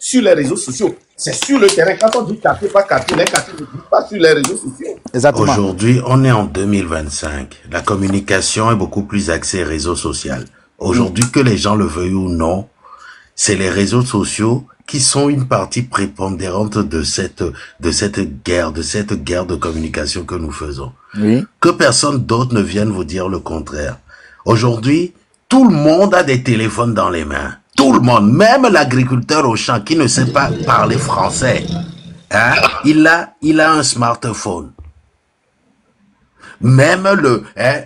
sur les réseaux sociaux. C'est sur le terrain. Quand on dit capter, pas capter, les capter ne disent pas sur les réseaux sociaux. Exactement. Aujourd'hui, on est en 2025. La communication est beaucoup plus axée réseaux sociaux. Aujourd'hui, que les gens le veuillent ou non, c'est les réseaux sociaux qui sont une partie prépondérante de cette guerre de communication que nous faisons. Oui. Que personne d'autre ne vienne vous dire le contraire. Aujourd'hui, tout le monde a des téléphones dans les mains. Tout le monde, même l'agriculteur au champ qui ne sait pas parler français, hein, il a un smartphone. Même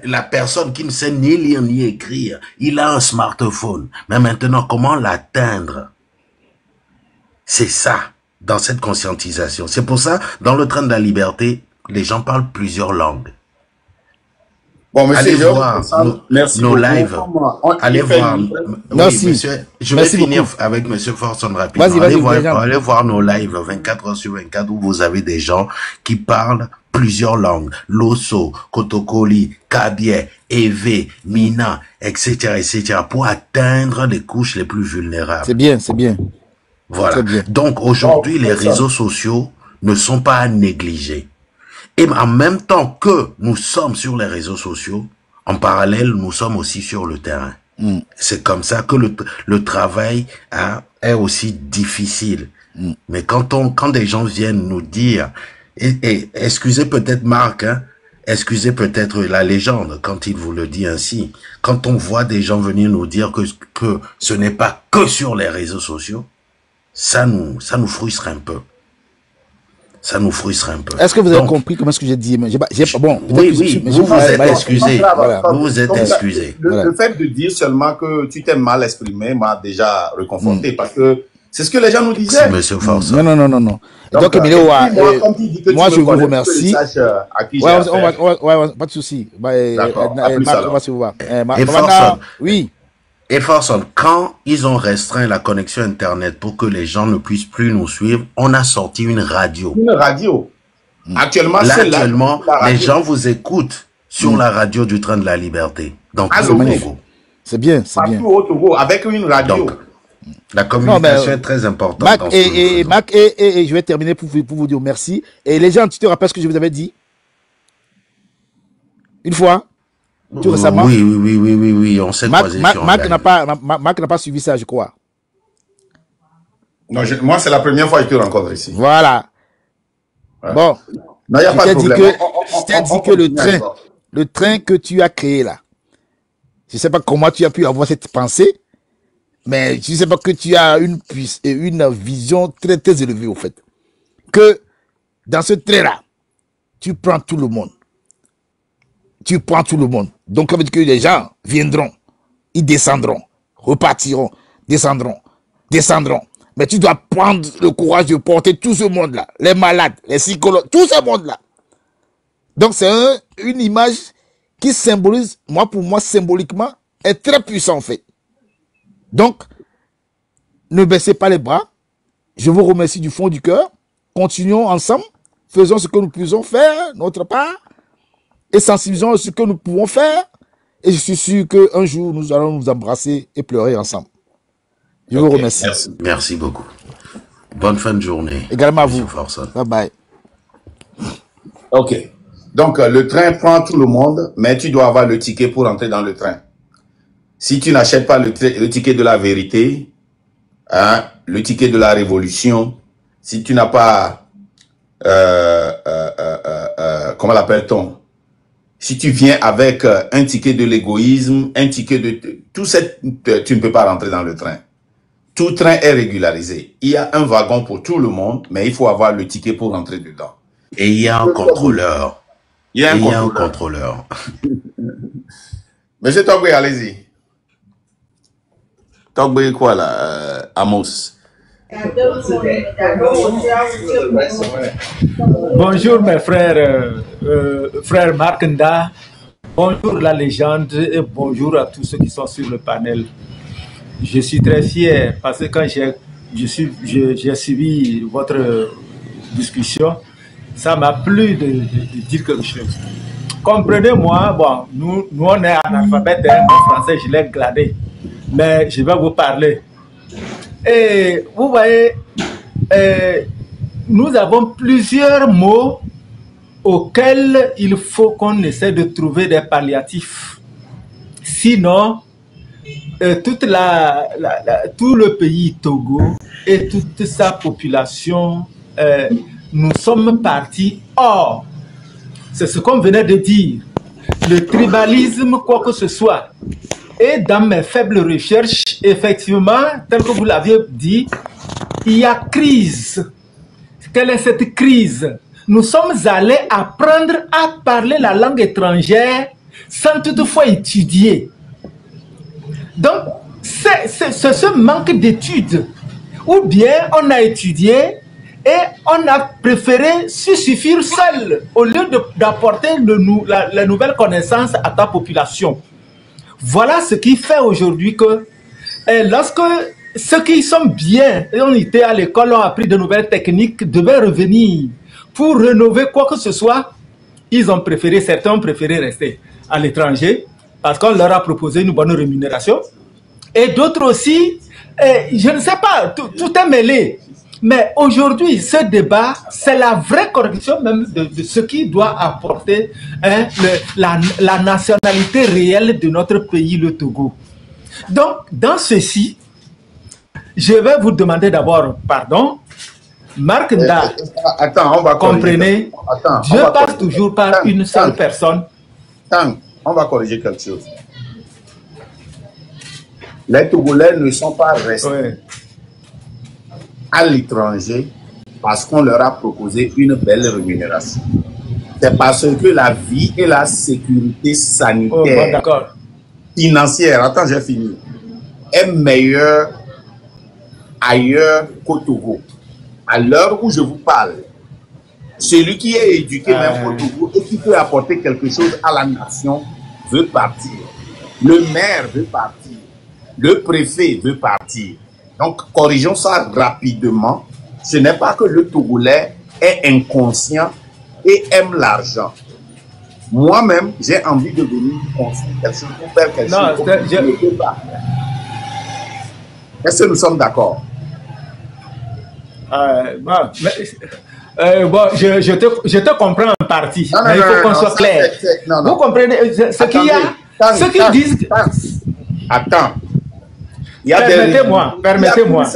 la personne qui ne sait ni lire ni écrire, il a un smartphone. Mais maintenant, comment l'atteindre? C'est ça, dans cette conscientisation. C'est pour ça, dans le train de la liberté, les gens parlent plusieurs langues. Bon, monsieur, allez voir nos lives. Allez voir. Merci. Oui, monsieur, je vais finir avec monsieur Forson rapidement. Allez voir nos lives 24 heures sur 24 où vous avez des gens qui parlent plusieurs langues. Loso, Kotokoli, Kabie, Ewe, Mina, etc., pour atteindre les couches les plus vulnérables. C'est bien, c'est bien. Voilà. Bien. Donc aujourd'hui, les réseaux sociaux ne sont pas à négliger. Et en même temps que nous sommes sur les réseaux sociaux, en parallèle, nous sommes aussi sur le terrain. C'est comme ça que le travail est aussi difficile. Mais quand des gens viennent nous dire, et excusez peut-être Marc, hein, excusez peut-être la légende quand il vous le dit ainsi, quand on voit des gens venir nous dire que ce n'est pas que sur les réseaux sociaux, ça nous frustre un peu. Ça nous frustre un peu. Est-ce que vous avez compris comment est-ce que j'ai dit? Bon, oui, vous vous êtes excusé. Vous vous êtes excusé. Le fait de dire seulement que tu t'es mal exprimé m'a déjà réconforté parce que c'est ce que les gens nous disaient. C'est monsieur Forson. Non. Donc, Emilio, moi, je vous remercie. Pas de souci. On va se voir. Et Forson. Oui. Et Forson, quand ils ont restreint la connexion Internet pour que les gens ne puissent plus nous suivre, on a sorti une radio. Une radio. Actuellement, les gens vous écoutent sur la radio du Train de la Liberté. Donc, c'est bien, c'est bien. Partout au Togo, avec une radio. Donc, la communication est très importante. Mac, et je vais terminer pour vous dire merci. Et les gens, tu te rappelles ce que je vous avais dit? Une fois? Tout récemment? Oui, on s'est croisé sur Marc n'a pas suivi ça, je crois. Non, moi, c'est la première fois que je te rencontre ici. Voilà. Ouais. Bon. Non, il n'y a pas de problème. Je t'ai dit que le train que tu as créé là, je ne sais pas comment tu as pu avoir cette pensée, mais je ne sais pas que tu as une vision très, très élevée, au fait. Que dans ce train-là, tu prends tout le monde. Tu prends tout le monde. Donc, ça veut dire que les gens viendront, ils descendront, repartiront, descendront. Mais tu dois prendre le courage de porter tout ce monde-là, les malades, les psychologues, tout ce monde-là. Donc, c'est une image qui symbolise, pour moi, symboliquement, est très puissant, en fait. Donc, ne baissez pas les bras. Je vous remercie du fond du cœur. Continuons ensemble. Faisons ce que nous pouvons faire, notre part. Et sensibilisons ce que nous pouvons faire. Et je suis sûr qu'un jour, nous allons nous embrasser et pleurer ensemble. Je vous remercie. Merci beaucoup. Bonne fin de journée. Également à vous. Bye bye. Ok. Donc, le train prend tout le monde, mais tu dois avoir le ticket pour entrer dans le train. Si tu n'achètes pas le ticket de la vérité, hein, le ticket de la révolution, si tu n'as pas, comment l'appelle-t-on? Si tu viens avec un ticket de l'égoïsme, un ticket de... tu ne peux pas rentrer dans le train. Tout train est régularisé. Il y a un wagon pour tout le monde, mais il faut avoir le ticket pour rentrer dedans. Et il y a un contrôleur. Il y a un contrôleur. Monsieur Togbe, allez-y. Togbe quoi là, Amos? Bonjour mes frères, frère Marc Nda, bonjour la légende et bonjour à tous ceux qui sont sur le panel. Je suis très fier parce que quand j'ai suivi votre discussion, ça m'a plu de dire quelque chose. Comprenez-moi, bon, nous on est analphabètes, en français je l'ai gladé, mais je vais vous parler. Et vous voyez, nous avons plusieurs mots auxquels il faut qu'on essaie de trouver des palliatifs. Sinon, tout le pays Togo et toute sa population, nous sommes partis hors. C'est ce qu'on venait de dire. Le tribalisme, quoi que ce soit. Et dans mes faibles recherches, effectivement, tel que vous l'aviez dit, il y a crise. Quelle est cette crise? Nous sommes allés apprendre à parler la langue étrangère sans toutefois étudier. Donc, c'est ce manque d'études. Ou bien on a étudié et on a préféré se suffire seul au lieu d'apporter la nouvelle connaissance à ta population. Voilà ce qui fait aujourd'hui que lorsque ceux qui sont bien, ont été à l'école, ont appris de nouvelles techniques, devaient revenir pour rénover quoi que ce soit, certains ont préféré rester à l'étranger parce qu'on leur a proposé une bonne rémunération. Et d'autres aussi, je ne sais pas, tout est mêlé. Mais aujourd'hui, ce débat, c'est la vraie correction même de ce qui doit apporter la nationalité réelle de notre pays, le Togo. Donc, dans ceci, je vais vous demander d'abord pardon. Marc Nda, comprenez, Dieu passe toujours par une seule personne. On va corriger quelque chose. Les Togolais ne sont pas restés à l'étranger parce qu'on leur a proposé une belle rémunération. C'est parce que la vie et la sécurité sanitaire, financière, attends, j'ai fini, est meilleure ailleurs qu'au Togo. À l'heure où je vous parle, celui qui est éduqué même au Togo et qui peut apporter quelque chose à la nation veut partir. Le maire veut partir. Le préfet veut partir. Donc, corrigeons ça rapidement. Ce n'est pas que le Togolais est inconscient et aime l'argent. Moi-même, j'ai envie de venir construire quelque chose pour faire quelque chose. Je ne peux pas. Est-ce que nous sommes d'accord? Je te comprends en partie, mais il faut qu'on soit clair. Vous comprenez ce qu'il y a? Ceux qui disent... Attends. Permettez-moi.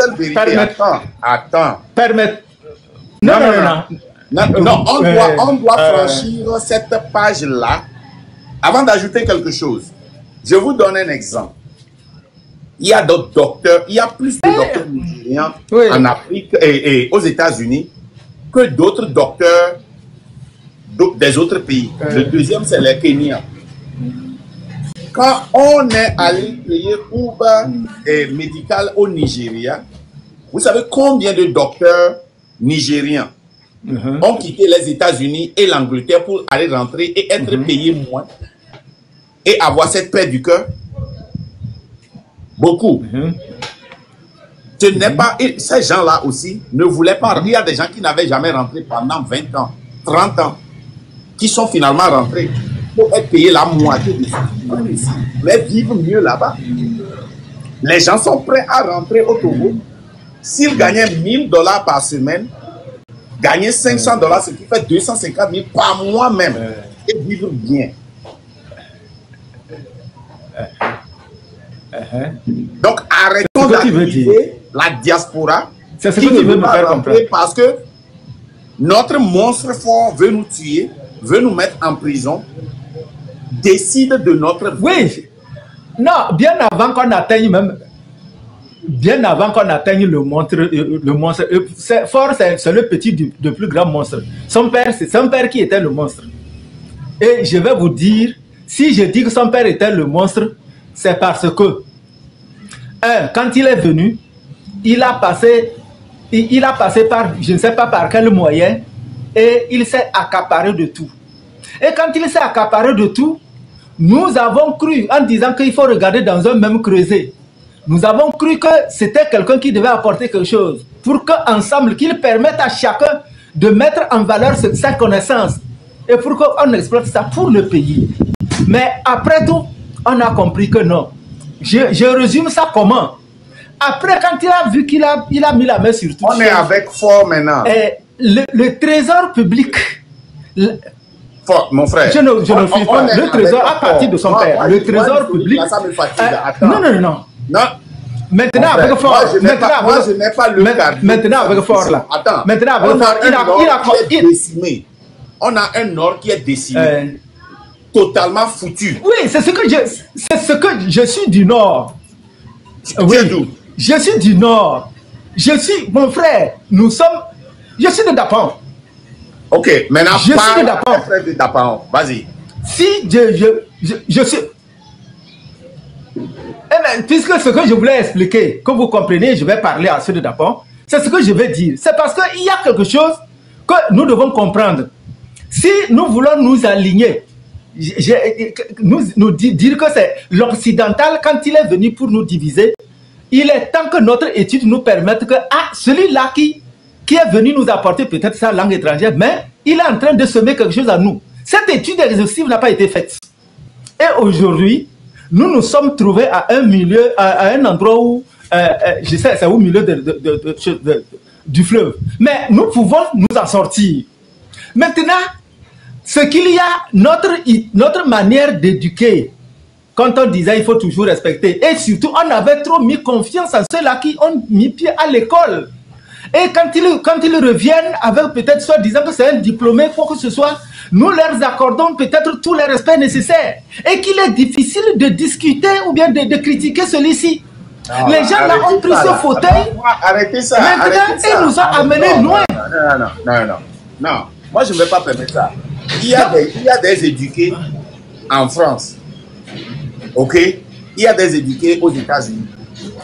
Attends. Non, on doit franchir cette page-là avant d'ajouter quelque chose. Je vous donne un exemple. Il y a d'autres docteurs, il y a plus de docteurs nigériens en Afrique et aux États-Unis que d'autres docteurs des autres pays. Le deuxième, c'est les Kenyans. Quand on est allé créer Uber médical au Nigeria, vous savez combien de docteurs nigériens ont quitté les États-Unis et l'Angleterre pour aller rentrer et être payés moins et avoir cette paix du cœur? Beaucoup. Ce n'est pas... Et ces gens-là aussi ne voulaient pas... Il y a des gens qui n'avaient jamais rentré pendant 20 ans, 30 ans, qui sont finalement rentrés pour être payés la moitié de ce qu'ils mais vivre mieux là-bas. Les gens sont prêts à rentrer au Togo. S'ils gagnaient $1000 par semaine, gagner $500, ce qui fait 250 000 par mois même, et vivre bien. Donc arrêtons d'activer la diaspora. C'est ce que tu veux me faire comprendre. Parce que notre monstre fort veut nous tuer, veut nous mettre en prison, décide de notre vie. Oui. Non, bien avant qu'on atteigne même... Bien avant qu'on atteigne le monstre, c'est fort, c'est le petit du plus grand monstre. Son père, c'est son père qui était le monstre. Et je vais vous dire, si je dis que son père était le monstre, c'est parce que, quand il est venu, il a passé par, je ne sais pas par quel moyen, et il s'est accaparé de tout. Et quand il s'est accaparé de tout, nous avons cru, en disant qu'il faut regarder dans un même creuset, nous avons cru que c'était quelqu'un qui devait apporter quelque chose, pour qu'ensemble, qu'il permette à chacun de mettre en valeur sa connaissance, et pour qu'on exploite ça pour le pays. Mais après tout, on a compris que non. Je résume ça comment? Après, quand il a vu qu'il a mis la main sur tout, on est avec Fort maintenant. Le trésor public. Fort, mon frère. Je ne suis pas. Le trésor à partir de son père. Le trésor public. Ça me fatigue. Non. Maintenant, frère, avec Fort. Moi, je n'ai pas le cas. Maintenant, avec Fort là. Attends. Maintenant, avec Fort, il a décimé. On a un nord qui est décimé. Totalement foutu. Oui, c'est ce que je suis du nord. Oui. D'où? Je suis du nord. Mon frère, je suis de Dapan. Ok, maintenant, je suis de Dapan. Frère de Dapan, vas-y. Si je suis... puisque ce que je voulais expliquer, que vous comprenez, je vais parler à ceux de Dapan, c'est ce que je vais dire. C'est parce qu'il y a quelque chose que nous devons comprendre. Si nous voulons nous aligner, nous dire que c'est l'occidental, quand il est venu pour nous diviser, il est temps que notre étude nous permette que celui-là qui est venu nous apporter peut-être sa langue étrangère, mais il est en train de semer quelque chose à nous. Cette étude exhaustive n'a pas été faite. Et aujourd'hui, nous nous sommes trouvés à un milieu, à un endroit où, je sais, c'est au milieu du fleuve. Mais nous pouvons nous en sortir. Maintenant, ce qu'il y a, notre manière d'éduquer, quand on disait il faut toujours respecter, et surtout on avait trop mis confiance en ceux-là qui ont mis pied à l'école. Et quand ils reviennent avec peut-être soit disant que c'est un diplômé, quoi que ce soit, nous leur accordons peut-être tous les respects nécessaires. Et qu'il est difficile de discuter ou bien de critiquer celui-ci. Les gens là ont pris ce fauteuil. Arrêtez ça. Maintenant, ils nous ont amenés loin. Non. Moi, je ne vais pas permettre ça. Il y a des éduqués en France. Ok? Il y a des éduqués aux États-Unis.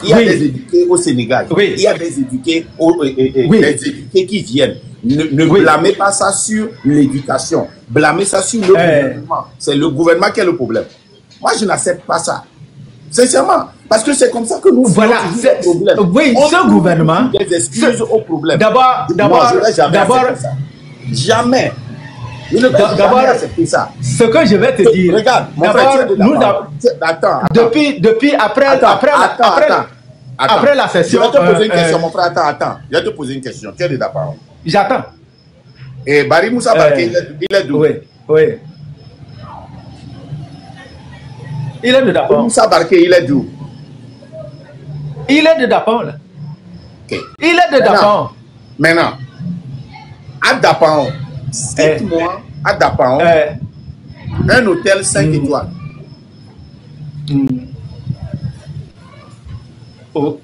Il y a des éduqués au Sénégal. Oui. Il y a des éduqués, des éduqués qui viennent. Ne blâmez pas ça sur l'éducation. Blâmez ça sur le gouvernement. C'est le gouvernement qui est le problème. Moi, je n'accepte pas ça. Sincèrement. Parce que c'est comme ça que nous voilà, c'est le problème. Oui, ce gouvernement. Des excuses au problème. D'abord. Jamais. Je ne vais jamais accepter ça. Ce que je vais te dire. Regarde, mon frère, attends. Depuis après la session. Je vais te poser une question, mon frère. Attends. Je vais te poser une question. Tu es de Dapan? J'attends. Et Barry Moussa Barké, il est d'où? Oui. Il est de Dapan. Moussa Barké, il est d'où? Il est de Dapan, là. Okay. Il est de Dapan. Maintenant, à Dapan, dites-moi, à Dapan, un hôtel 5 étoiles.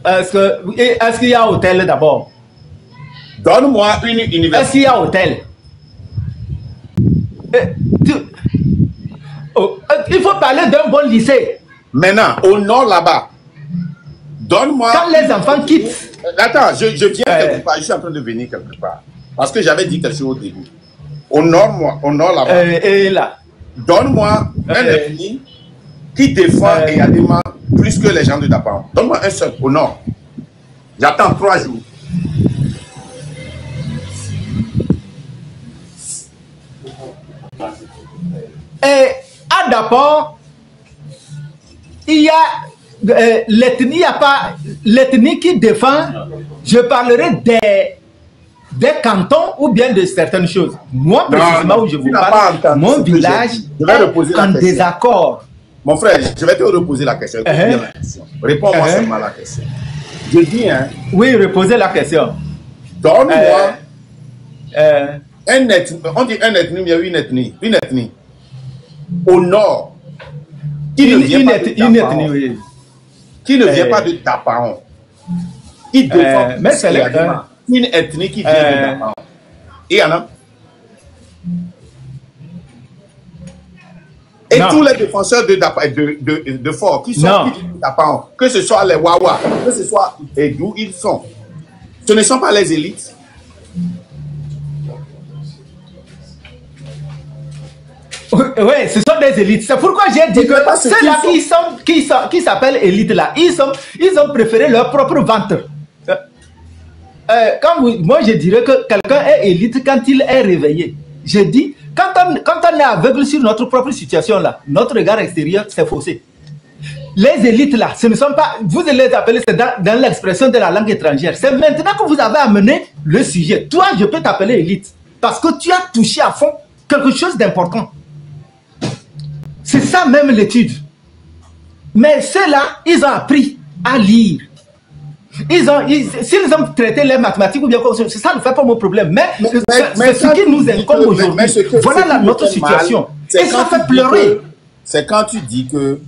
Est-ce qu'il y a hôtel d'abord? Donne-moi une université. Est-ce qu'il y a hôtel? Il faut parler d'un bon lycée. Maintenant, au nord là-bas, donne-moi... Quand les enfants quittent... Attends, je viens quelque part, je suis en train de venir quelque part. Parce que j'avais dit quelque chose au début. Au nord là-bas. Et là. Donne-moi un ethnie qui défend également plus que les gens de Dapan. Donne-moi un seul au nord. J'attends 3 jours. Et à Dapan, il y a l'ethnie qui défend, je parlerai des cantons ou bien de certaines choses. Moi, précisément, où je vous parle, mon village est en désaccord. Mon frère, je vais te reposer la question. Réponds-moi seulement à la question. Je dis, hein. Oui, reposez la question. Donne-moi un ethnie. On dit un ethnie, mais une ethnie. Au nord. Qui ne vient pas de Dapan. Oui. Qui ne vient pas de Dapan. Qui défend une ethnie qui vient de Dapan. Et il y en a. Et tous les défenseurs de Fort qui sont de Dapan, que ce soit les Wawa, que ce soit d'où ils sont, ce ne sont pas les élites. Oui, ce sont des élites. C'est pourquoi j'ai dit que ceux-là qui s'appellent élites là, ils ont préféré leur propre ventre. Moi, je dirais que quelqu'un est élite quand il est réveillé. Je dis, quand on est aveugle sur notre propre situation là, notre regard extérieur, c'est faussé. les élites là, ce ne sont pas, vous les appelez, c'est dans l'expression de la langue étrangère. C'est maintenant que vous avez amené le sujet. Toi, je peux t'appeler élite parce que tu as touché à fond quelque chose d'important. C'est ça même l'étude. Mais ceux-là, ils ont appris à lire. S'ils ont traité les mathématiques ou bien quoi, ça ne fait pas mon problème. Mais c'est ce qui nous incombe aujourd'hui. Voilà notre situation. Et ça fait pleurer. C'est quand tu dis que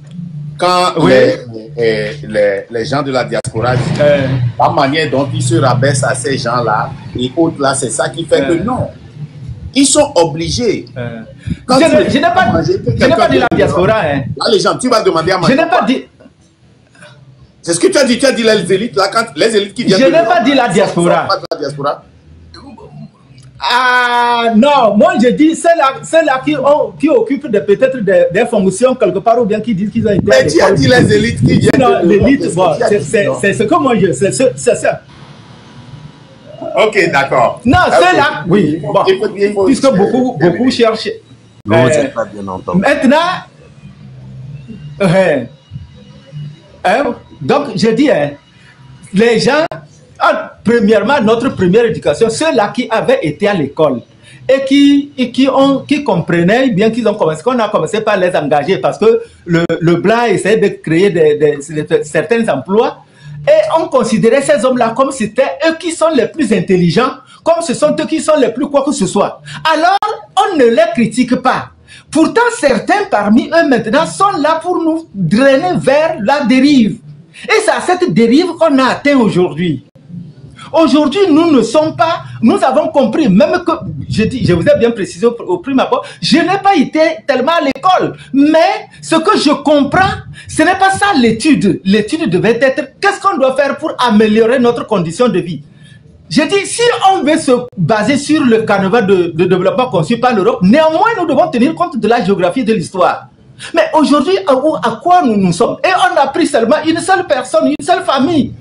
quand les gens de la diaspora disent la manière dont ils se rabaissent à ces gens-là et autres là, c'est ça qui fait que non. Ils sont obligés. Je n'ai pas dit la diaspora. Hein. Là, les gens, tu vas demander à manger. Je n'ai pas dit. C'est ce que tu as dit. Tu as dit les élites là, quand les élites qui viennent. Je n'ai pas dit la diaspora. Pas de la diaspora. Ah non, moi je dis ceux-là qui occupent peut-être des fonctions quelque part ou bien qui disent qu'ils ont été. Mais tu as dit les élites qui viennent. Non, l'élite, bon, c'est ce que moi je sais. C'est ça. Ok, d'accord. Non, ceux-là, oui. Bon, puisque beaucoup cherchent. Non, c'est pas bien entendu. Maintenant, donc je dis, les gens, premièrement, notre première éducation, ceux-là qui avaient été à l'école et qui comprenaient bien qu'ils ont commencé, qu'on a commencé par les engager parce que le blanc essayait de créer certains emplois. Et on considérait ces hommes-là comme c'était eux qui sont les plus intelligents, comme ce sont eux qui sont les plus quoi que ce soit. Alors, on ne les critique pas. Pourtant, certains parmi eux maintenant sont là pour nous drainer vers la dérive. Et c'est à cette dérive qu'on a atteint aujourd'hui. Aujourd'hui, nous ne sommes pas, nous avons compris, même que, je vous ai bien précisé au prime abord, je n'ai pas été tellement à l'école, mais ce que je comprends, ce n'est pas ça l'étude. L'étude devait être, qu'est-ce qu'on doit faire pour améliorer notre condition de vie? Je dis, si on veut se baser sur le canevas de développement conçu par l'Europe, néanmoins, nous devons tenir compte de la géographie de l'histoire. Mais aujourd'hui, à quoi nous sommes? Et on a pris seulement une seule personne, une seule famille,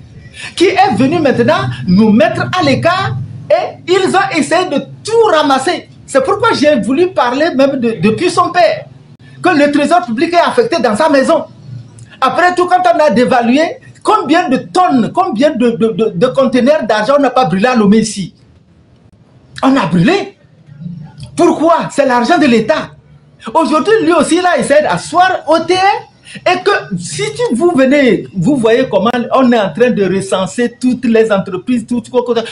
qui est venu maintenant nous mettre à l'écart et ils ont essayé de tout ramasser. C'est pourquoi j'ai voulu parler même depuis son père, que le trésor public est affecté dans sa maison. Après tout, quand on a dévalué, combien de tonnes, combien de conteneurs d'argent on n'a pas brûlé à Lomé ici? On a brûlé. Pourquoi? C'est l'argent de l'État. Aujourd'hui, lui aussi, il a essayé d'asseoir OTR. Et que si vous venez, vous voyez comment on est en train de recenser toutes les entreprises,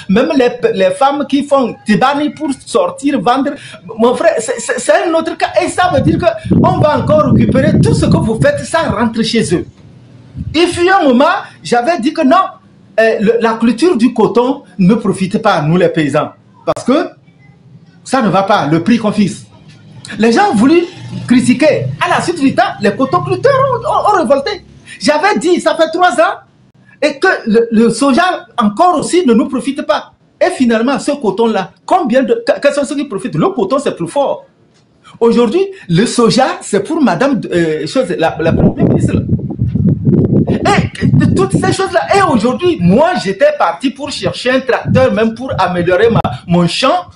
même les femmes qui font tibani pour sortir, vendre. Mon frère, c'est un autre cas. Et ça veut dire qu'on va encore récupérer tout ce que vous faites, ça rentre chez eux. Il fut un moment, j'avais dit que non, la culture du coton ne profite pas à nous les paysans. Parce que ça ne va pas, le prix qu'on fixe. Les gens ont voulu critiquer. À la suite du temps, les cotoculteurs ont révolté. J'avais dit, ça fait 3 ans, et que le soja encore aussi ne nous profite pas. Et finalement, ce coton-là, quels sont ceux qui profitent? Le coton, c'est plus fort. Aujourd'hui, le soja, c'est pour madame, la première ministre. Et toutes ces choses-là. Et aujourd'hui, moi, j'étais parti pour chercher un tracteur, même pour améliorer mon champ.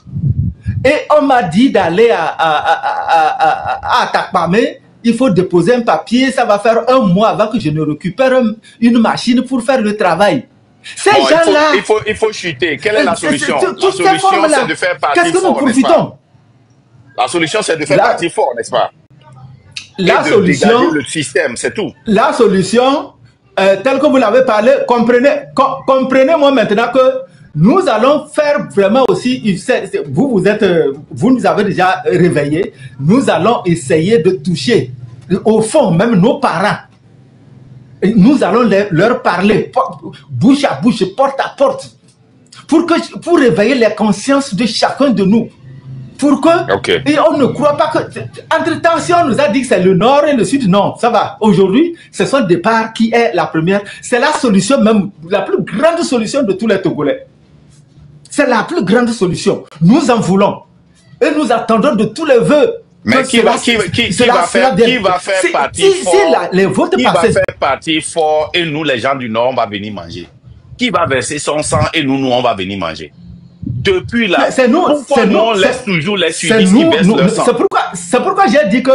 Et on m'a dit d'aller à Takpamé, il faut déposer un papier, ça va faire 1 mois avant que je ne récupère une machine pour faire le travail. Ces gens-là... Il faut chuter. Quelle est la solution? La solution, c'est de faire partie qu'est-ce que nous profitons? La solution, c'est de faire partie fort, n'est-ce pas? La solution... le système, c'est tout. La solution, telle que vous l'avez parlé, comprenez-moi maintenant que nous allons faire vraiment aussi, vous nous avez déjà réveillés, nous allons essayer de toucher, au fond, même nos parents. Et nous allons leur parler, bouche à bouche, porte à porte, pour réveiller les consciences de chacun de nous. Pour que, et on ne croit pas que, entre-temps, si on nous a dit que c'est le nord et le sud, non, ça va. Aujourd'hui, c'est son départ qui est la première, c'est la solution même, la plus grande solution de tous les Togolais. C'est la plus grande solution. Nous en voulons. Et nous attendons de tous les vœux. Mais qui va faire partie fort et nous, les gens du Nord, on va venir manger? Qui va verser son sang et nous, on va venir manger? Depuis là, pourquoi on laisse toujours les sudistes qui versent leur sang? C'est pourquoi j'ai dit que...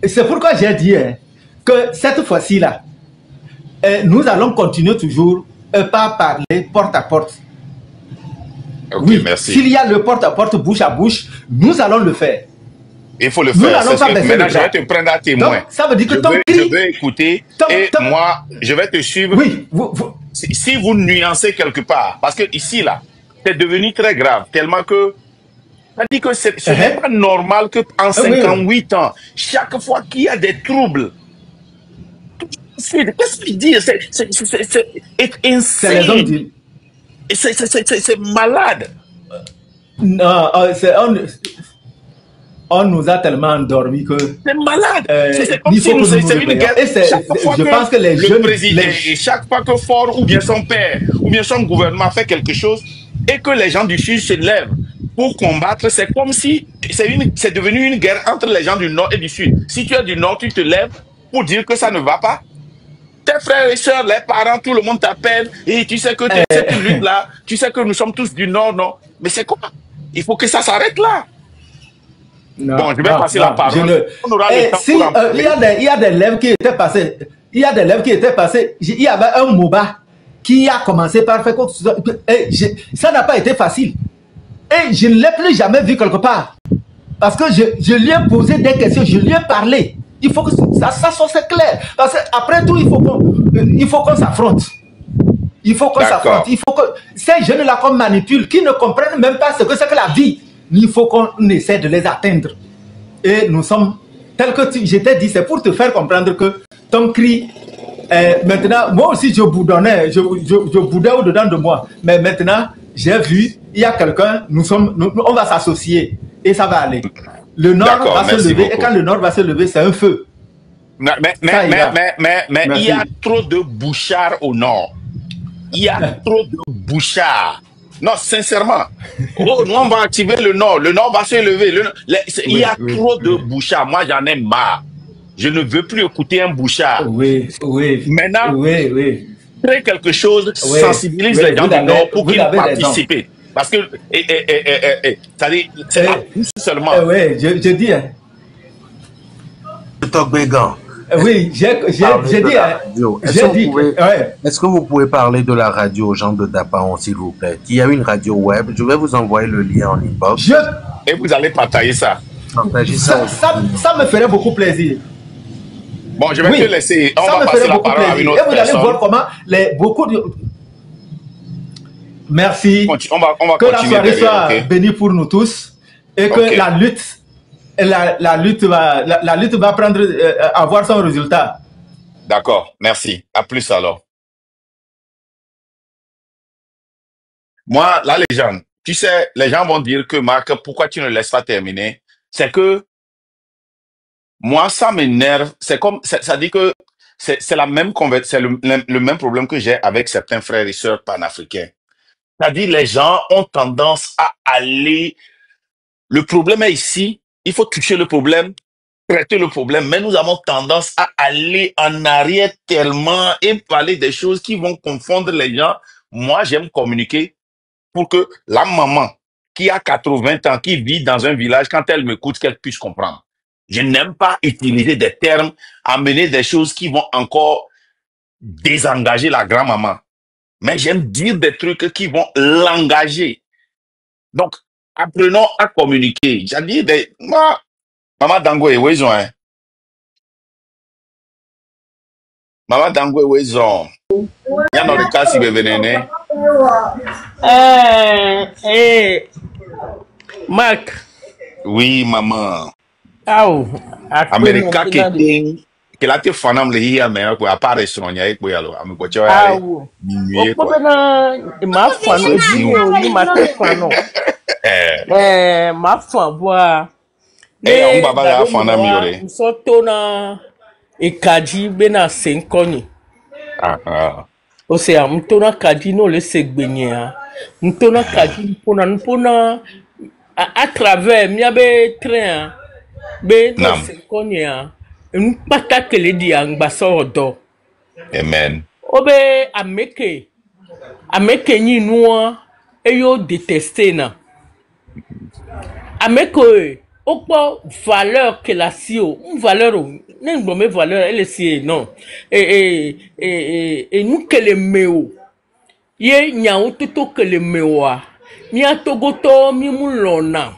C'est pourquoi j'ai dit que cette fois-ci-là, nous allons continuer toujours par parler porte à porte. Ok, Oui, merci. s'il y a le porte à porte, bouche à bouche, nous allons le faire. Il faut le Nous faire. n'allons pas baisser Maintenant, le je bras. vais te prendre à témoin. Donc, ça veut dire que Je veux écouter et Tom- moi, je vais te suivre. Oui, Si vous nuancez quelque part, parce que ici, là, c'est devenu très grave, tellement que ça dit que ce n'est pas normal qu'en 58 ans, chaque fois qu'il y a des troubles, qu'est-ce qu'il dit? C'est insane. C'est malade. Non, on nous a tellement endormis que... C'est malade. C'est comme il si faut c'est une guerre. Je pense que les jeunes... Le président, et chaque fois que Ford ou bien son père ou bien son gouvernement fait quelque chose et que les gens du Sud se lèvent pour combattre, c'est comme si c'est devenu une guerre entre les gens du Nord et du Sud. Si tu es du Nord, tu te lèves pour dire que ça ne va pas. Tes frères et sœurs, les parents, tout le monde t'appelle et tu sais que cette lutte-là, tu sais que nous sommes tous du Nord, non? Mais c'est quoi? Il faut que ça s'arrête là. Non, bon, je vais passer la parole. On aura le temps pour en parler. Il y a des lèvres qui étaient passés. Il y avait un MOBA qui a commencé par faire quoi que ce soit. Ça n'a pas été facile. Et je ne l'ai plus jamais vu quelque part. Parce que je lui ai posé des questions, je lui ai parlé. Il faut que ça soit clair. Parce qu'après tout, il faut qu'on s'affronte. Il faut qu'on s'affronte. Il faut que ces jeunes-là qu'on manipule, qui ne comprennent même pas ce que c'est que la vie, il faut qu'on essaie de les atteindre. Et nous sommes, tel que je t'ai dit, c'est pour te faire comprendre que ton cri, maintenant, moi aussi je boudonnais, je boudais au-dedans de moi. Mais maintenant, j'ai vu, il y a quelqu'un, on va s'associer et ça va aller. Le Nord va se lever et quand le Nord va se lever, c'est un feu. Mais il y a trop de bouchards au Nord. Il y a trop de bouchards. Non, sincèrement. Oh, nous, on va activer le Nord. Le Nord va se lever. Il y a trop de bouchards. Moi, j'en ai marre. Je ne veux plus écouter un bouchard. Oui. Maintenant, créer quelque chose, oui, sensibilise les gens du Nord pour qu'ils participent. Parce que, c'est la bouche seulement. Oui, je dis. Hein. Oui, j'ai dit. Est-ce que vous pouvez parler de la radio aux gens de Dapaon, s'il vous plaît? Il y a une radio web. Je vais vous envoyer le lien en inbox. Et vous allez partager ça. Partagez ça. Ça me ferait beaucoup plaisir. Bon, je vais te laisser. On va passer la parole à une autre personne. Et vous allez voir comment beaucoup de... Merci. On va que la soirée soit bénie pour nous tous et que la lutte va avoir son résultat. D'accord, merci. À plus alors. Moi, la légende, tu sais, les gens vont dire que Marc, pourquoi tu ne laisses pas terminer? C'est que moi, ça m'énerve. C'est comme, ça dit que c'est la même c'est le même problème que j'ai avec certains frères et sœurs panafricains. C'est-à-dire, les gens ont tendance à aller. Le problème est ici. Il faut toucher le problème, traiter le problème. Mais nous avons tendance à aller en arrière tellement et parler des choses qui vont confondre les gens. Moi, j'aime communiquer pour que la maman qui a 80 ans, qui vit dans un village, quand elle m'écoute, qu'elle puisse comprendre. Je n'aime pas utiliser des termes, amener des choses qui vont encore désengager la grand-maman. Mais j'aime dire des trucs qui vont l'engager. Donc, apprenons à communiquer. J'ai dit, moi, Maman Dangwe, où ils ont, hein? Maman Dangwe, où ils ont? Il y a dans le cas si vous venez. Marc. Oui, maman. Aou. Américain qui est que la te fanam le hier mais à part restaurant ya eko yalo am ko chewa ya minuit quoi ma fano ni ma fano ma fano boa on baba ya fanam yore so to na ikaji be na senkoni o se am to na kaji no le segbenya to na kaji mpona à travers mi abe train be na senkoni Mpaka kele di angbaso odo. Amen. Obe ameke ni noa eyo deteste na. Ameke Opo valeur que la sio, une valeur, n'importe quelle valeur, elle est non. Et nous que les méo, ye nyao toto que les méoa, mi a togoto mi mulona,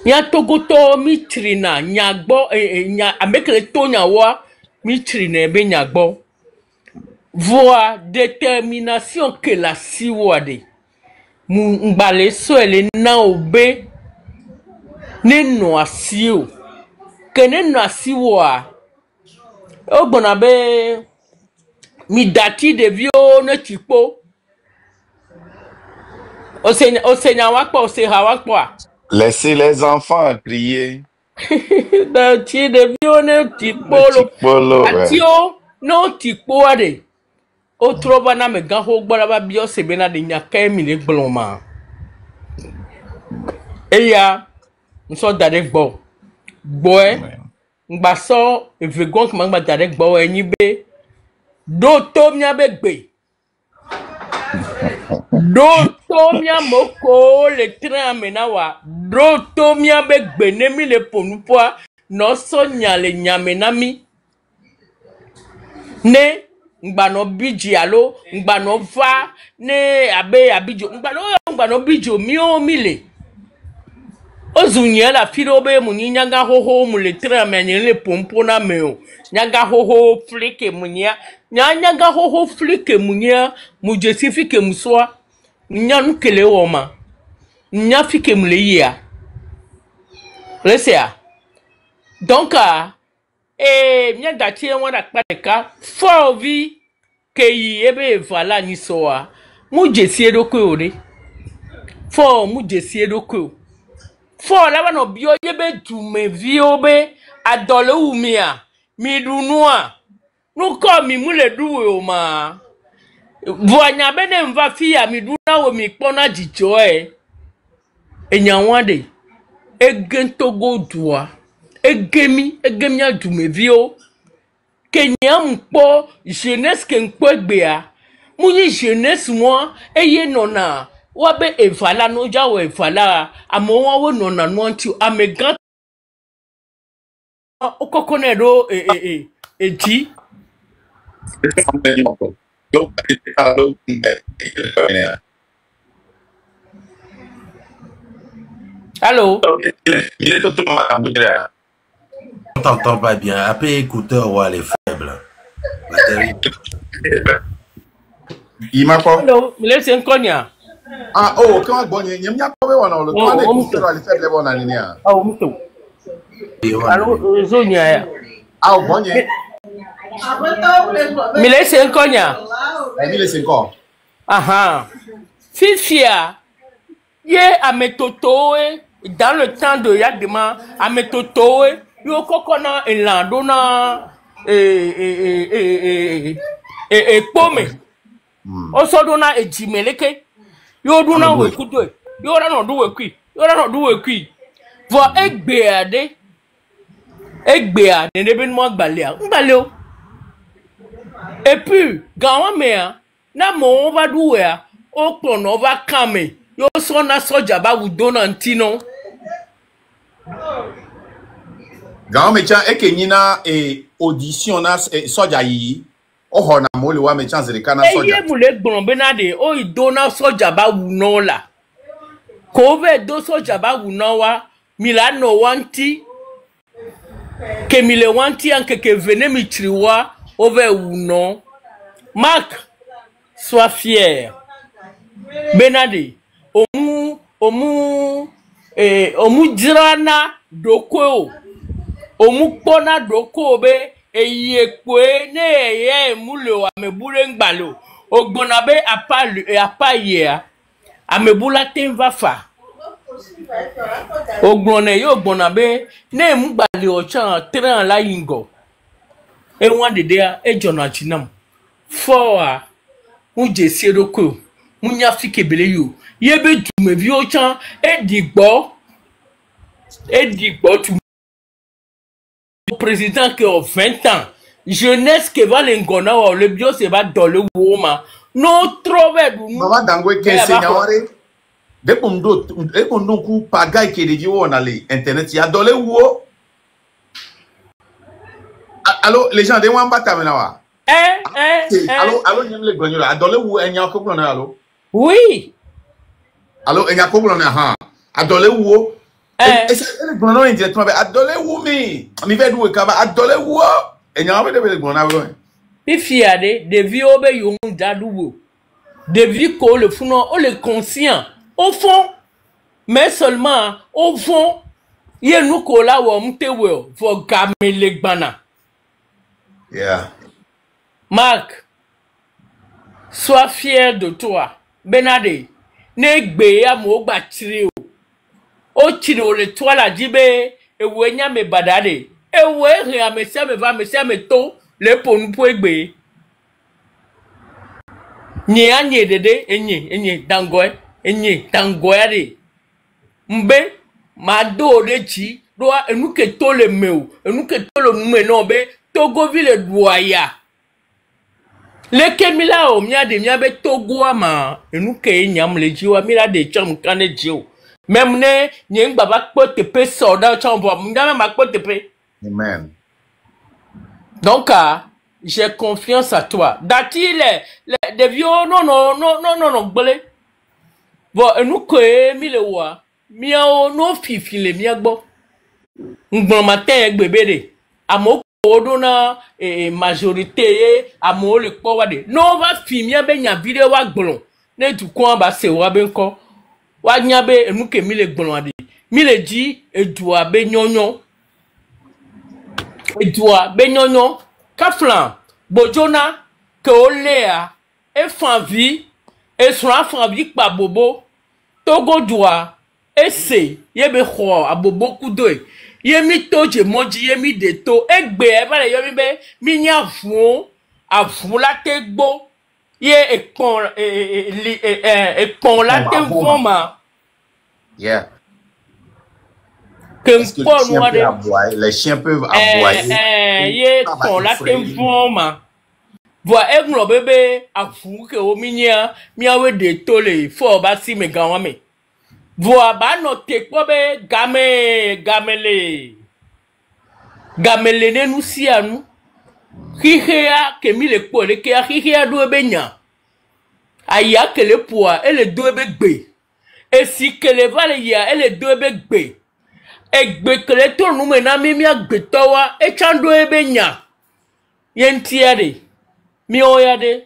mi a togoto mi trina, nyagbo, avec le tonyawa, mi trina be nyagbo. Voix détermination que la siwade, m'bale so elle na obe. Ne no asio ke ne no asiwa o gbona be mi dati de vio ne tipo o se nya wa po o se ha wa po a Laissez les enfants crier. dati de vio ne tipo lo atio no tipo ade o trova na me gan ho gbara ba bio se be na de nya ka mi le gbloma eya nso dade gbo boy ngba so evegon kuma ngba dade gbo enyi be do to mia be gbe do to mia moko le train amena wa do to mia be gbe ne mi le ponupoa no so nya le nyamena mi ne ngba no biji alo ngba no va ne abe abijo ngba no bijo mi o mi le Ozunya la filobe muni nyaga hoho mule tra menye le pompo na meo nyaga hoho flike munya nyaga hoho flike munya mujesifike muswa nya nkele woma nya fike muleya lesia donc nya datie wona kpadeka for vi keyi ebe vala ni soa mujesie doko ore for mujesie doko for la no bio yebe dume viobe adole umia mi dunua no ko mi mule duwe o ma voanya bene mva fia mi duna wo mi pona jijo enyanwade egentogo dua egemi adume vio kenya mpo jeunesse ke npo egbea munyi jeunesse mo eye nona wabe evala no jawo evala amowa wo nona no anti amega okokonedo eji Allô? On t'entend pas bien. Après écouteur, ouais, elle est faible. Il m'a pas. Allô? Me laisse un cognac. Ah, oh, comment bon, il y a pas de le temps d'écouter les faibles bonnes années. Ah, on m'écoute. Allô, Zonia. Ah, bon, me laisse un cognac. Me laisse encore. Ah, Fifia, ye a metotoe dans le temps de Yadima, a metotoe, yo kokona elandona pome. Osodona ejimeleke. Yo do na we kudo. Yo ra no do we kwi. Yo ra no do we kwi. Vo egbeade. Egbeade ne be mo gbale a. Ngbale o. Et puis, gawa mea na mo va do we a. O pon over kame. Yo so na soja ba wudona ntino. Gawa me chan ekenyina audition na soja yi. Oh, na mole wa me chance de kana soja. Eye mule gbonbe na de o idona soja ba wuno la. Ko ve do soja ba wuno wa Milano wanti ke mile wanti anke ke vene mi triwa over wuno. Marc, sois fier. Benade omu dirana doko omu pona doko be eye kwe ne eye mule wa mebule ngbalo ogbona be apa amebula tenva fa ogbona yo ogbona be ne mgbali ocha tren la yingo e wan de dia e jona chinam for unje siedoko munya fike bele yo yebe dume vi ocha e digbo tu président qui a 20 ans, jeunesse qui va l'engona ou le bio se va dans le woman. Non trop bête. Maman Dangwe qui enseigne. Dès qu'on nous pagaille qui est dit on a l'internet, il y a dans les où. Allô, les gens, de moi, pas maintenant. Allô, il y a les gagnola. Adolé où il y a un couple en allô? Oui. Allô, il y a un couple en a. Adolé où? Et c'est le gagnola indirectement. Adolé où, mais. On y va d'où, adolé où? Il y a un peu de gagnola. Puis, fiade, de vie au bé, yon d'adou. De vie qu'on le fou, on le conscient. Au fond, mais seulement, au fond, il y a nous qu'on l'a ou on te voit, faut gamer les bana. Yeah. Marc, sois fier de toi. Benade, ne gbe ya mo gba tire o. O tire o le toi la dibe, e we nya me badade. E we ria me se me va me se me to le ponu po egbe. Nye anye dede enye dangoe de. Mbe ma do de chi do enu ke to le meu, enu ke to le me no be Togo ville doya. Le kemila o mia de mia be Togo ama enu ke nyam le jiwa mila de cham kane jiwo. Même ne nyeng baba pote pe soda chambo mna ma pote pe. Amen. Donc j'ai confiance à toi. Dati les vieux non gbele. Bon enu ke mi le wa mia o no fifi le mia gbo. Ngbon matin egbe bede. Amo Odona majorité à mon le powade non va filmer ben ya vidéo wa gbolon ne du ko ba se wa ben ko wa nya be enu ke mi le gbolon ade mi le di edua be nyonyo kaflan bojona ke olea e fanvi e sura fanvi pa bobo togo doa ese ye be kho abobo kudoe Yemi toje moji yemi de to egbe e ba le yomi be mi nya avun la te gbo ye ekpon la te voma. Yeah. Les chiens peuvent aboyer. Ye ekpon la te voma. Voa egno bebe avun ke o mi nya mi awe de to le fo ba si me ganwa me. Voa ba no te kobe gamele ne nous si à nous. Hihea ke mi le po le ke hihea do benya. Aya ke le poa e le do be gbe. E si ke le vale ya e le do be gbe. E gbe ke le to nu me na mi agbe to wa e chando e benya. Yenti ade. Mi o ya de.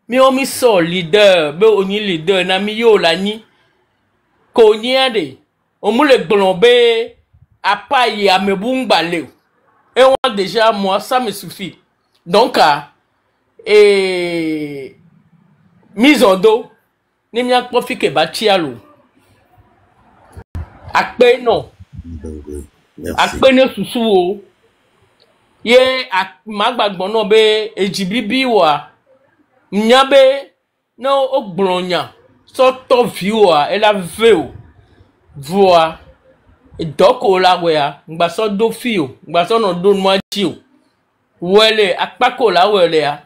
Mi o mi so leader be oni leader na mi yo la ni. Konyade omule glombe apaye amebungba le et on déjà moi ça me suffit donc mise en dos ni mi profit ke ba tialo akpe no akpe ne susu o ye magbagbon no be ejibibi wa nyabe no ogbronya so to viewer et la veo voix et doko la wea ngba so do fio ngba so no do moi tio wele akpako la wele a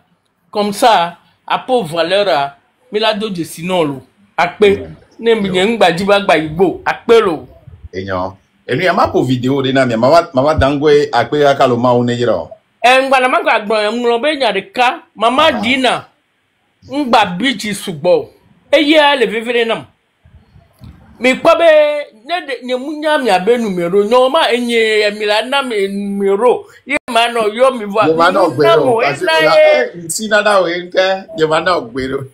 comme ça a pauvre valeur mi la do de sinon lo akpe ne mi ngba jiba gba igbo akpe lo enyo enu ya ma po video de na mi mama dangwe akpe aka lo ma o ne yiro ngba na magba gbon nlo be nya de ka mama dina ngba bichi sugbo eye le vivre nam mi kwabe ne de nyemunya mi abe numero nyoma enye emila na mi numero ye ma no yo mi va ma no gbero si nada o nke ye ma no gbero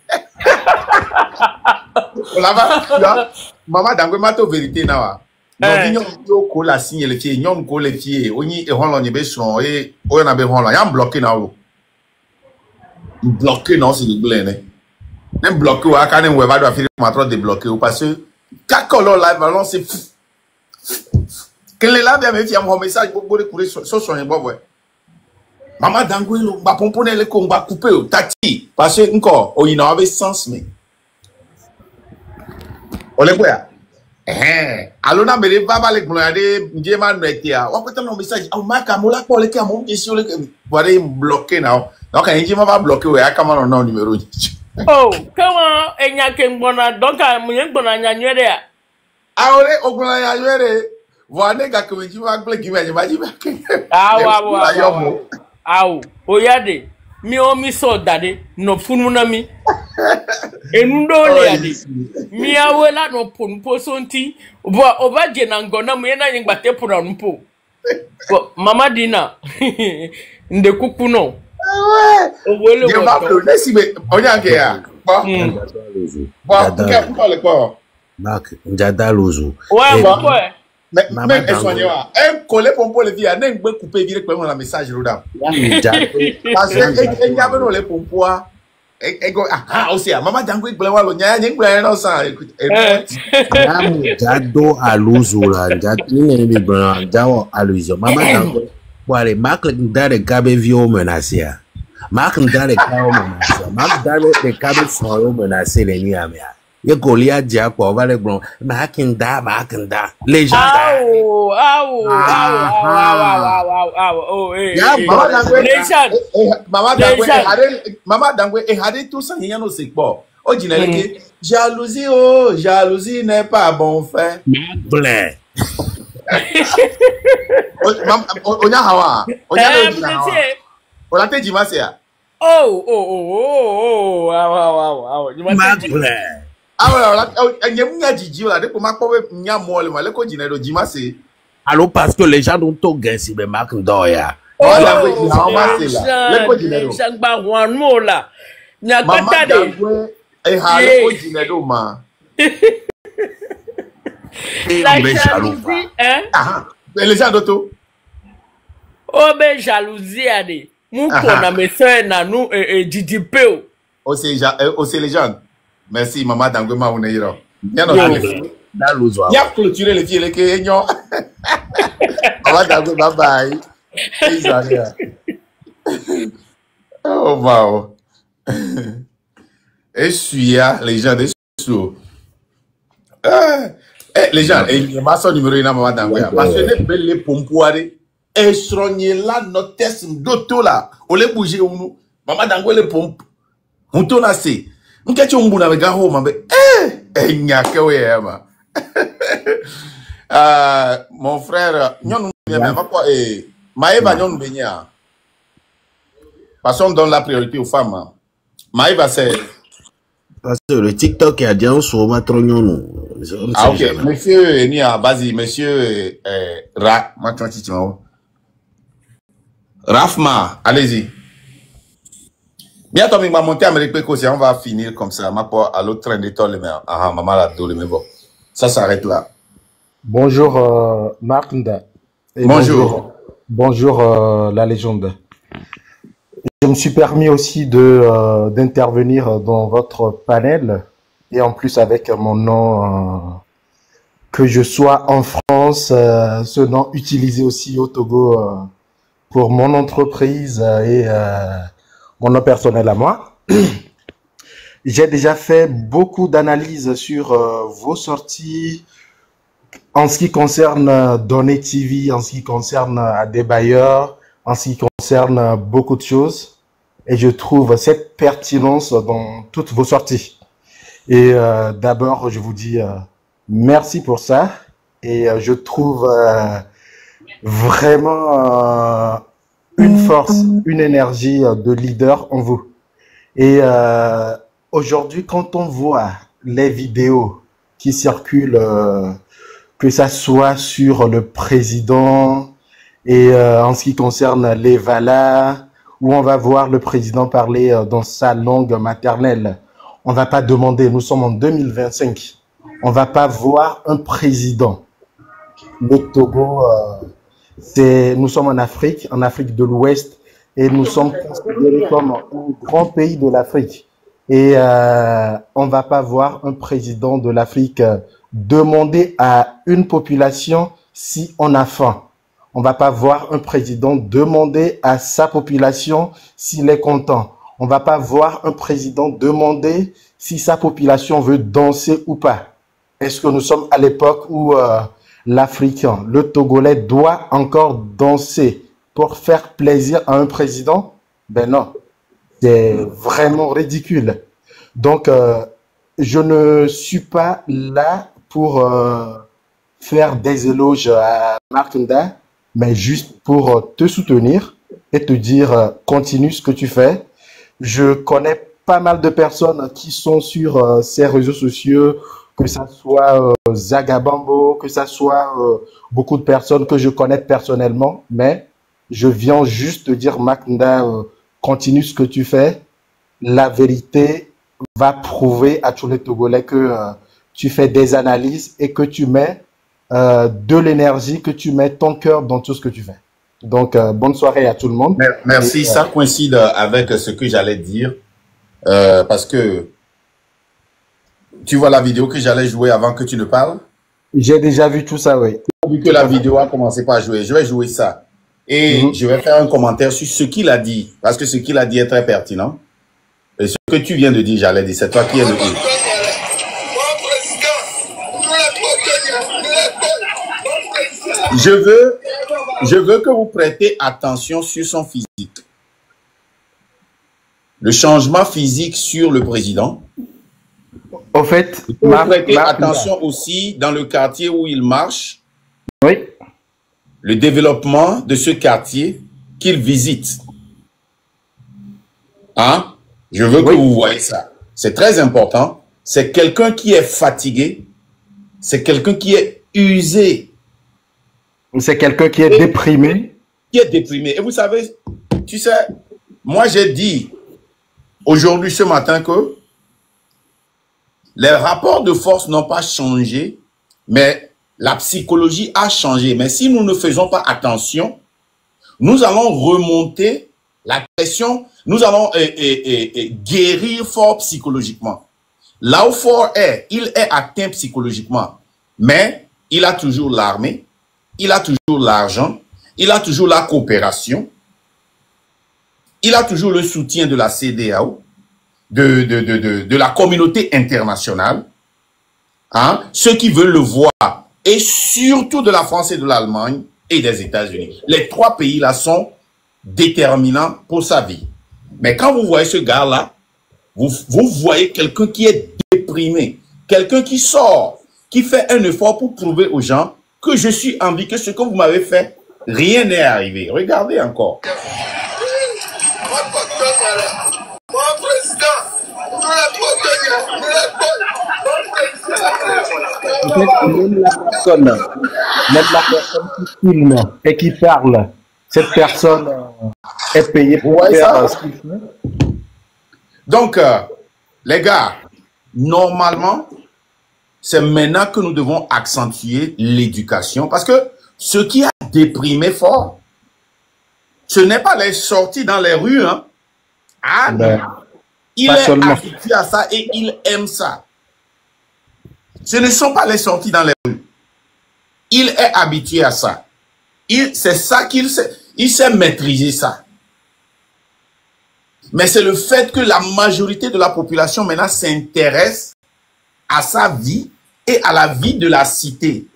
olava mama dangwe ma to vérité na wa no binyo yo ko la signe le fie nyom ko le fie oni e honlo ni be so e o na be honlo ya bloqué na o bloqué non c'est de blé même bloqué ou à quand on va faire ma trop débloqué ou parce que quand on live ballon c'est quel est là bien mais il y a un message beaucoup de courir sur son bon ouais maman dangwe lo ba pomponner le ko ba couper au tati parce que encore o il n'avait sens mais on le quoi alors na mele baba le glonade ndie ma netia wa peut un message au maka mola ko le ka mo question le voilà bloqué now donc quand il va bloquer ouais à comment non numéro Oh, comment Enyakembona, donc à Mouyenbona Nyanyerea. Ah, ouais, au bout de la journée, voilà, gars, comme tu vas appeler qui va y Oyade, mi o mi so dade, no fununami. Enundole ade. Mi awela no punpo sonti, oba jenangona muyena yingbate pura numpo. Mama Dina, nde kukuno. Ouais. Je m'appelle, laisse-moi, on y a un gars. Bon, Marc, Njada Lozo. Ouais, ouais. Mais soignez un collé pour le dire, n'est pas coupé direct pour le message là. Parce que il y avait les pompes. Ah aussi, maman Dango il blâme le nya, il blâme non ça. Écoute, Njado Aluzo là, Njado ni blâme, Njado Aluzo. Maman Dango, voilà, Marc Ndare Gabe vio menacé. Marc Ndare Gabe menacé. Marc Ndare Gabe foro menacé les nuits amia. Ye Goliath dia quoi, on va les blâmer. Marc Nda, les gens. Maman Dango, et Harry tout ça, il y a nos bon. Oh, jalousie n'est pas bon fait. Blé. On y a Hawa. On y a dit Masia. Alors parce que les gens ont tout gagné, mais Marc Ndoya. Les gens d'auto. Oh, ben jalousie, ade. Mon qu'on a mes soeurs, nanou, et Didi Peu. Oh, c'est les gens. Merci, maman Dango, ma oneiro. Il y a clôturé les filles, les kényons. Maman Dango, bye bye. Oh, wow. Et suis les gens des sous. Les gens, il m'a son numéro, il a maman Dango. Parce que les belles pompoires, et soigner là, notre test d'auto là. On les bouger, on maman Dango, les pompes. On tourne assez. On catch un bout avec un home, mais mon frère, non, Maëva, non, passons donne la priorité aux femmes. Maëva, c'est. Parce que le TikTok est à dire sur ma trognon. Ah, ok. Monsieur, Nia, vas-y, monsieur, Rafma, allez-y. Bientôt, on va monter à Amérique, on va finir comme ça. À l'autre train d'étoile, maman l'a donné, mais bon. Ça s'arrête là. Bonjour, Marc Nda. Bonjour. Bonjour, la légende. Je me suis permis aussi d'intervenir dans votre panel et en plus avec mon nom, que je sois en France, ce nom utilisé aussi au Togo pour mon entreprise et mon nom personnel à moi. J'ai déjà fait beaucoup d'analyses sur vos sorties en ce qui concerne Donné TV, en ce qui concerne Adebayor, en ce qui concerne beaucoup de choses. Et je trouve cette pertinence dans toutes vos sorties. Et d'abord, je vous dis merci pour ça. Et je trouve vraiment une force, une énergie de leader en vous. Et aujourd'hui, quand on voit les vidéos qui circulent, que ça soit sur le président et en ce qui concerne les Vala, où on va voir le président parler dans sa langue maternelle, on va pas demander, nous sommes en 2025, on va pas voir un président. Le Togo, nous sommes en Afrique de l'Ouest, et nous sommes considérés comme un grand pays de l'Afrique. Et on va pas voir un président de l'Afrique demander à une population si on a faim. On va pas voir un président demander à sa population s'il est content. On va pas voir un président demander si sa population veut danser ou pas. Est-ce que nous sommes à l'époque où l'Africain, le Togolais doit encore danser pour faire plaisir à un président? Ben non, c'est vraiment ridicule. Donc, je ne suis pas là pour faire des éloges à Markunda, mais juste pour te soutenir et te dire continue ce que tu fais. Je connais pas mal de personnes qui sont sur ces réseaux sociaux, que ça soit Zagabambo, que ça soit beaucoup de personnes que je connais personnellement, mais je viens juste te dire, Markunda, continue ce que tu fais. La vérité va prouver à tous les Togolais que tu fais des analyses et que tu mets de l'énergie, que tu mets ton cœur dans tout ce que tu fais. Donc, bonne soirée à tout le monde. Merci, et, ça coïncide avec ce que j'allais dire, parce que tu vois la vidéo que j'allais jouer avant que tu ne parles? J'ai déjà vu tout ça, oui. Vu que la vidéo a commencé par jouer, je vais jouer ça. Et je vais faire un commentaire sur ce qu'il a dit, parce que ce qu'il a dit est très pertinent. Et ce que tu viens de dire, j'allais dire, c'est toi qui es le dit. Je veux que vous prêtez attention sur son physique. Le changement physique sur le président. Au fait, vous prêtez attention aussi dans le quartier où il marche. Oui. Le développement de ce quartier qu'il visite. Hein? Je veux que vous voyez ça. C'est très important. C'est quelqu'un qui est fatigué. C'est quelqu'un qui est usé. C'est quelqu'un qui est déprimé. Qui est déprimé. Et vous savez, tu sais, moi j'ai dit aujourd'hui, ce matin, que les rapports de force n'ont pas changé, mais la psychologie a changé. Mais si nous ne faisons pas attention, nous allons remonter la pression, nous allons guérir fort psychologiquement. Là où fort est, il est atteint psychologiquement, mais il a toujours l'armée, il a toujours l'argent, il a toujours la coopération, il a toujours le soutien de la CEDEAO, de la communauté internationale, hein, ceux qui veulent le voir, et surtout de la France et de l'Allemagne et des États-Unis. Les trois pays-là sont déterminants pour sa vie. Mais quand vous voyez ce gars-là, vous voyez quelqu'un qui est déprimé, quelqu'un qui sort, qui fait un effort pour prouver aux gens que je suis en vie, que ce que vous m'avez fait, rien n'est arrivé. Regardez encore. Même la personne qui filme et qui parle, cette personne est payée pour faire ce qu'il fait. Donc, les gars, normalement, c'est maintenant que nous devons accentuer l'éducation, parce que ce qui a déprimé fort, ce n'est pas les sorties dans les rues, hein. Ah, ben, il est habitué à ça et il aime ça. Ce ne sont pas les sorties dans les rues. Il est habitué à ça. C'est ça qu'il sait. Il sait maîtriser ça. Mais c'est le fait que la majorité de la population maintenant s'intéresse à sa vie et à la vie de la cité.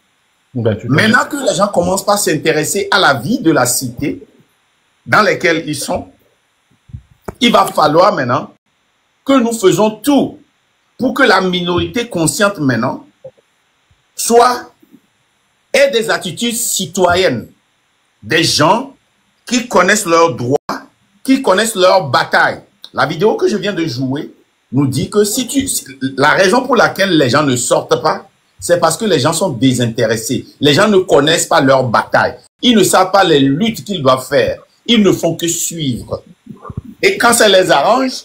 Maintenant que les gens commencent par s'intéresser à la vie de la cité dans laquelle ils sont, il va falloir maintenant que nous faisons tout pour que la minorité consciente maintenant ait des attitudes citoyennes, des gens qui connaissent leurs droits, qui connaissent leurs batailles. La vidéo que je viens de jouer nous dit que la raison pour laquelle les gens ne sortent pas, c'est parce que les gens sont désintéressés. Les gens ne connaissent pas leurs batailles. Ils ne savent pas les luttes qu'ils doivent faire. Ils ne font que suivre. Et quand ça les arrange,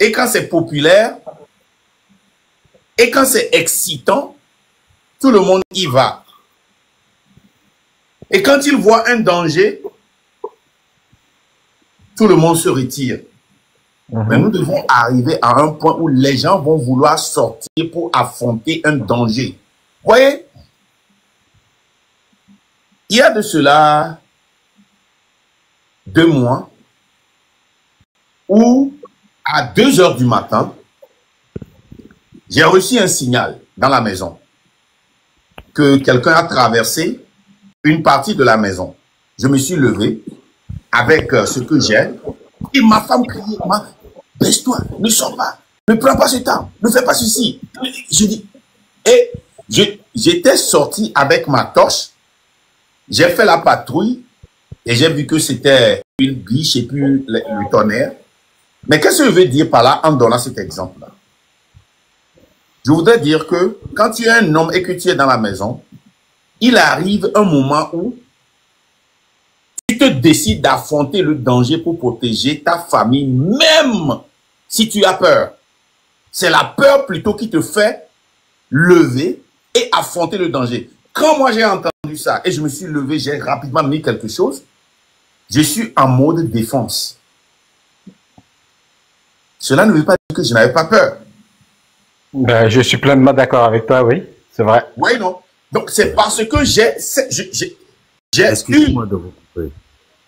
et quand c'est populaire, et quand c'est excitant, tout le monde y va. Et quand ils voient un danger, tout le monde se retire. Mais nous devons arriver à un point où les gens vont vouloir sortir pour affronter un danger. Vous voyez? Il y a de cela 2 mois où à 2 heures du matin, j'ai reçu un signal dans la maison que quelqu'un a traversé une partie de la maison. Je me suis levé avec ce que j'ai et ma femme criait, baisse-toi, ne sors pas. Ne prends pas ce temps. Ne fais pas ceci. Je dis, et j'étais sorti avec ma torche. J'ai fait la patrouille et j'ai vu que c'était une biche et puis le tonnerre. Mais qu'est-ce que je veux dire par là en donnant cet exemple-là? Je voudrais dire que quand tu es un homme et que tu es dans la maison, il arrive un moment où tu te décides d'affronter le danger pour protéger ta famille, même si tu as peur. C'est la peur plutôt qui te fait lever et affronter le danger. Quand moi j'ai entendu ça et je me suis levé, j'ai rapidement mis quelque chose, je suis en mode défense. Cela ne veut pas dire que je n'avais pas peur. Ben, je suis pleinement d'accord avec toi, oui, c'est vrai. Oui, non. Donc c'est parce que j'ai Excusez-moi de vous couper.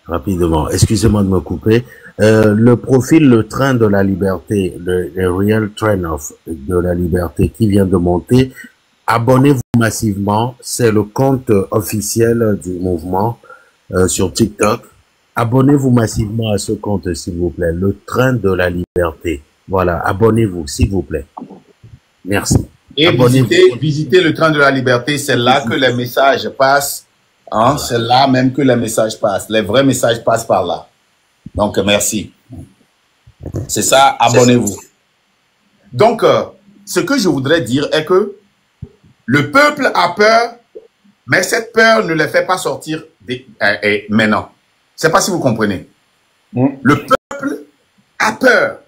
Rapidement, excusez-moi de me couper. Le profil, le train de la liberté, le Real Train de la liberté qui vient de monter, abonnez-vous massivement. C'est le compte officiel du mouvement sur TikTok. Abonnez-vous massivement à ce compte, s'il vous plaît. Le train de la liberté. Voilà, abonnez-vous, s'il vous plaît. Merci. Et visitez le train de la liberté. C'est là que les messages passent. Hein, c'est là même que les messages passent. Les vrais messages passent par là. Donc, merci. C'est ça, abonnez-vous. Donc, ce que je voudrais dire est que le peuple a peur, mais cette peur ne les fait pas sortir maintenant. Je ne sais pas si vous comprenez. Le peuple a peur,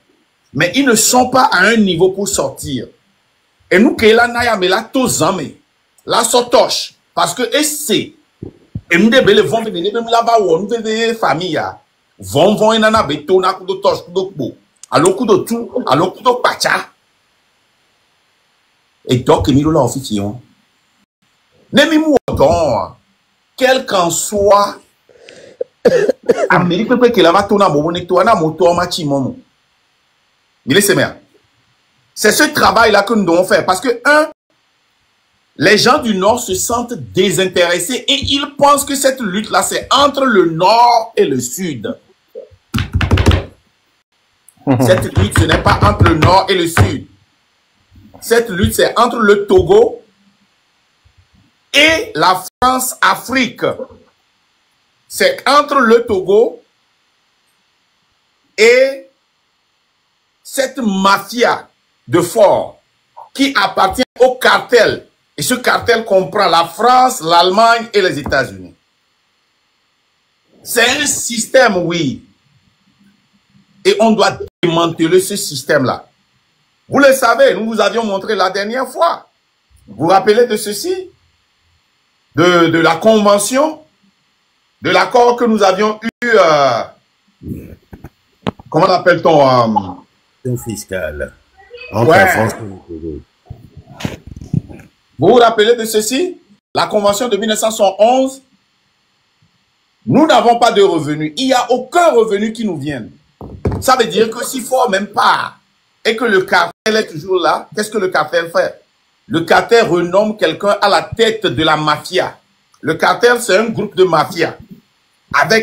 mais ils ne sont pas à un niveau pour sortir. Et nous, la sotoche, parce que c'est et nous devons vont venir là-bas où nous devons famille vont et nana beto na kudo toche kudo po alo kudo tout alo kudo pacha et donc milo la officion nemi mu odon quel qu'en soit Amérique peut que la va tourner mo bonito na moto ma chimomo il est c'est ce travail là que nous devons faire parce que les gens du Nord se sentent désintéressés et ils pensent que cette lutte-là, c'est entre le Nord et le Sud. Cette lutte, ce n'est pas entre le Nord et le Sud. Cette lutte, c'est entre le Togo et la France-Afrique. C'est entre le Togo et cette mafia de Fort qui appartient au cartel. Et ce cartel comprend la France, l'Allemagne et les États-Unis. C'est un système, oui. Et on doit démanteler ce système-là. Vous le savez, nous vous avions montré la dernière fois. Vous vous rappelez de ceci? De la convention, de l'accord que nous avions eu, comment appelle-t-on? Fiscal. Entre la France et le Togo. Vous vous rappelez de ceci? La convention de 1971, nous n'avons pas de revenus. Il n'y a aucun revenu qui nous vienne. Ça veut dire que s'il faut même pas et que le cartel est toujours là, qu'est-ce que le cartel fait? Le cartel renomme quelqu'un à la tête de la mafia. Le cartel, c'est un groupe de mafia avec